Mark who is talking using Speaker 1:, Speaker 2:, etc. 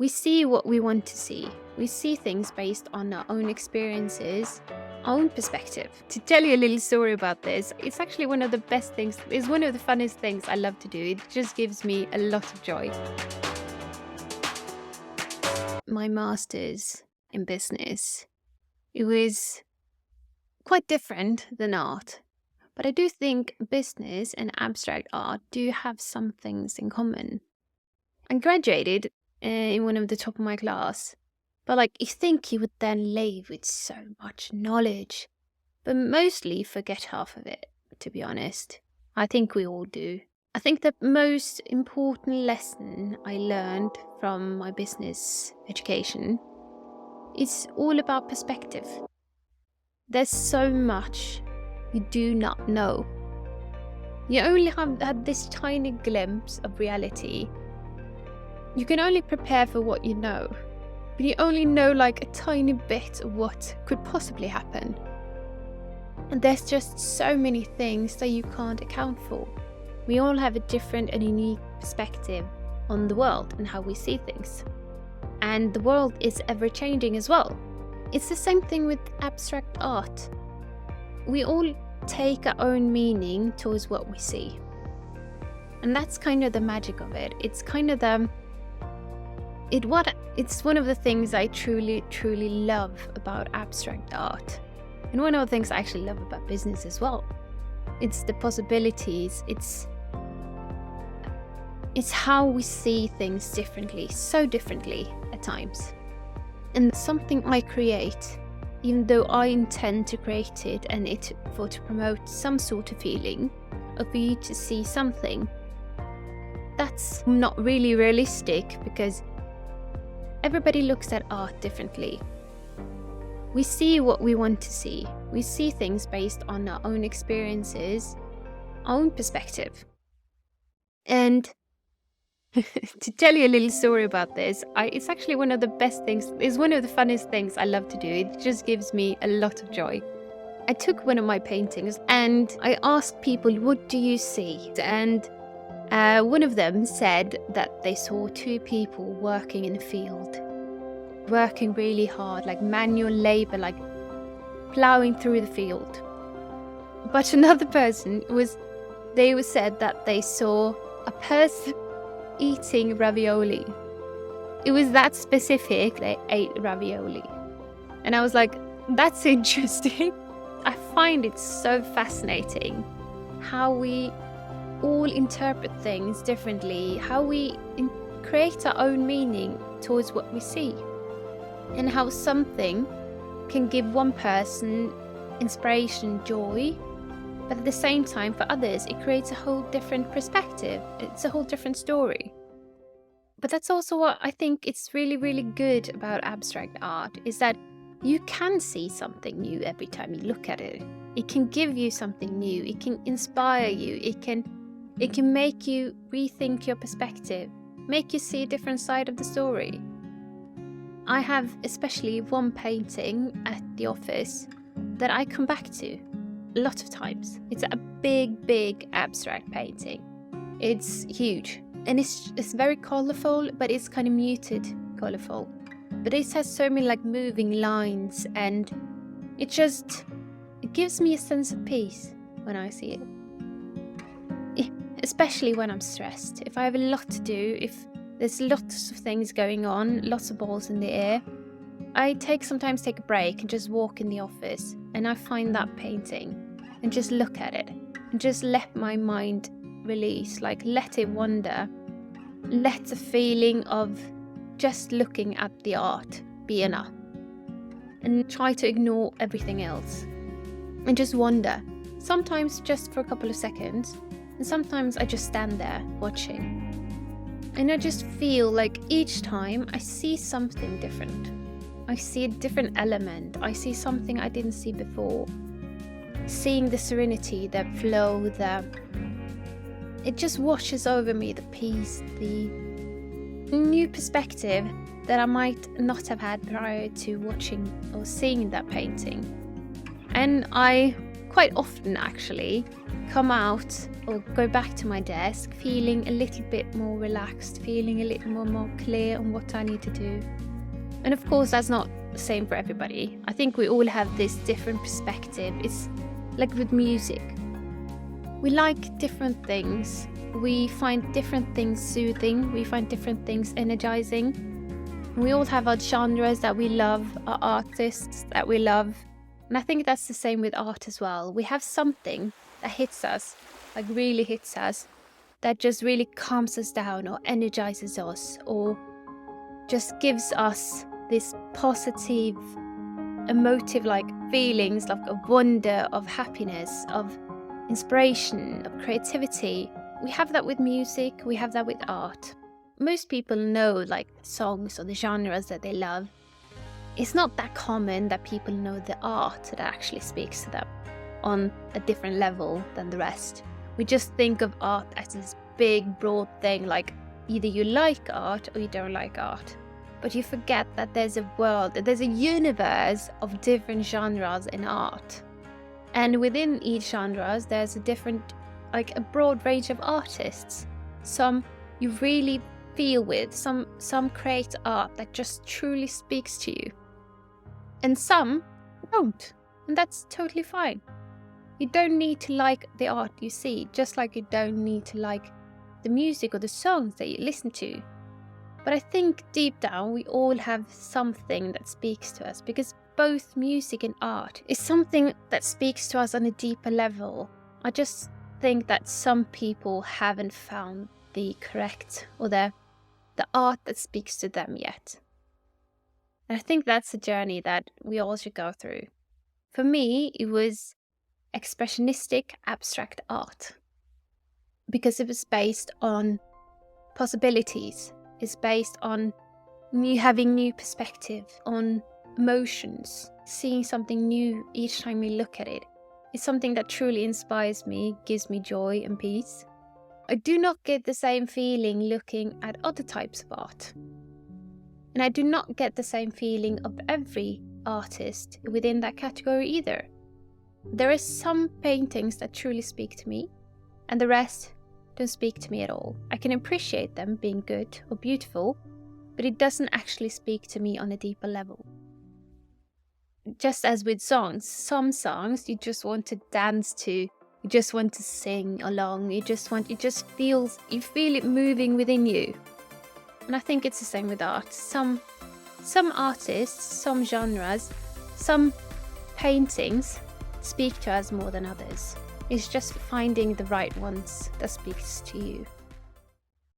Speaker 1: We see what we want to see. We see things based on our own experiences, our own perspective. To tell you a little story about this, it's actually one of the best things, it's one of the funniest things I love to do. It just gives me a lot of joy. My master's in business, it was quite different than art. But I do think business and abstract art do have some things in common. I graduated in one of the top of my class, but you think you would then leave with so much knowledge, but mostly forget half of it, to be honest. I think we all do. I think the most important lesson I learned from my business education is all about perspective. There's so much you do not know. You only have had this tiny glimpse of reality. You can only prepare for what you know, but you only know a tiny bit of what could possibly happen. And there's just so many things that you can't account for. We all have a different and unique perspective on the world and how we see things. And the world is ever changing as well. It's the same thing with abstract art. We all take our own meaning towards what we see. And that's kind of the magic of it. It's kind of it's one of the things I truly, truly love about abstract art. And one of the things I actually love about business as well. It's the possibilities, it's how we see things differently, so differently at times. And something I create, even though I intend to create it and to promote some sort of feeling, or for you to see something, that's not really realistic because everybody looks at art differently. We see what we want to see. We see things based on our own experiences, our own perspective. And to tell you a little story about this, it's actually one of the best things, it's one of the funniest things I love to do. It just gives me a lot of joy. I took one of my paintings and I asked people, what do you see? And one of them said that they saw two people working in a field, working really hard, manual labor, plowing through the field. But another person said that they saw a person eating ravioli. It was that specific, they ate ravioli. And I was like, that's interesting. I find it so fascinating how we all interpret things differently, how we create our own meaning towards what we see, and how something can give one person inspiration, joy, but at the same time for others it creates a whole different perspective. It's a whole different story. But that's also what I think it's really, really good about abstract art, is that you can see something new every time you look at it. It can give you something new, it can inspire you, it can make you rethink your perspective, make you see a different side of the story. I have especially one painting at the office that I come back to a lot of times. It's a big, big abstract painting. It's huge and it's very colorful, but it's kind of muted colorful. But it has so many moving lines, and it gives me a sense of peace when I see it. Especially when I'm stressed. If I have a lot to do, if there's lots of things going on, lots of balls in the air, I sometimes take a break and just walk in the office, and I find that painting and just look at it and just let my mind release, let it wander, let the feeling of just looking at the art be enough, and try to ignore everything else and just wander, sometimes just for a couple of seconds, and sometimes I just stand there watching, and I just feel each time I see something different. I see a different element, I see something I didn't see before. Seeing the serenity, the flow, it just washes over me, the peace, the new perspective that I might not have had prior to watching or seeing that painting. And I quite often actually come out or go back to my desk feeling a little bit more relaxed, feeling a little more clear on what I need to do. And of course, that's not the same for everybody. I think we all have this different perspective. It's like with music. We like different things. We find different things soothing. We find different things energizing. We all have our genres that we love, our artists that we love. And I think that's the same with art as well. We have something that hits us, like really hits us, that just really calms us down or energizes us or just gives us this positive, emotive like feelings like of wonder, of happiness, of inspiration, of creativity. We have that with music, we have that with art. Most people know like songs or the genres that they love. It's not that common that people know the art that actually speaks to them on a different level than the rest. We just think of art as this big, broad thing, like either you like art or you don't like art. But you forget that there's a world, there's a universe of different genres in art. And within each genre, there's a different, like a broad range of artists. Some you really feel with, some create art that just truly speaks to you. And some don't, and that's totally fine. You don't need to like the art you see, just like you don't need to like the music or the songs that you listen to. But I think deep down we all have something that speaks to us, because both music and art is something that speaks to us on a deeper level. I just think that some people haven't found the correct or the art that speaks to them yet. And I think that's a journey that we all should go through. For me, it was expressionistic abstract art, because it was based on possibilities. It's based on having new perspective, on emotions, seeing something new each time we look at it. It's something that truly inspires me, gives me joy and peace. I do not get the same feeling looking at other types of art. And I do not get the same feeling of every artist within that category either. There are some paintings that truly speak to me, and the rest don't speak to me at all. I can appreciate them being good or beautiful, but it doesn't actually speak to me on a deeper level. Just as with songs, some songs you just want to dance to, you just want to sing along, you feel it moving within you. And I think it's the same with art. Some artists, some genres, some paintings speak to us more than others. It's just finding the right ones that speaks to you.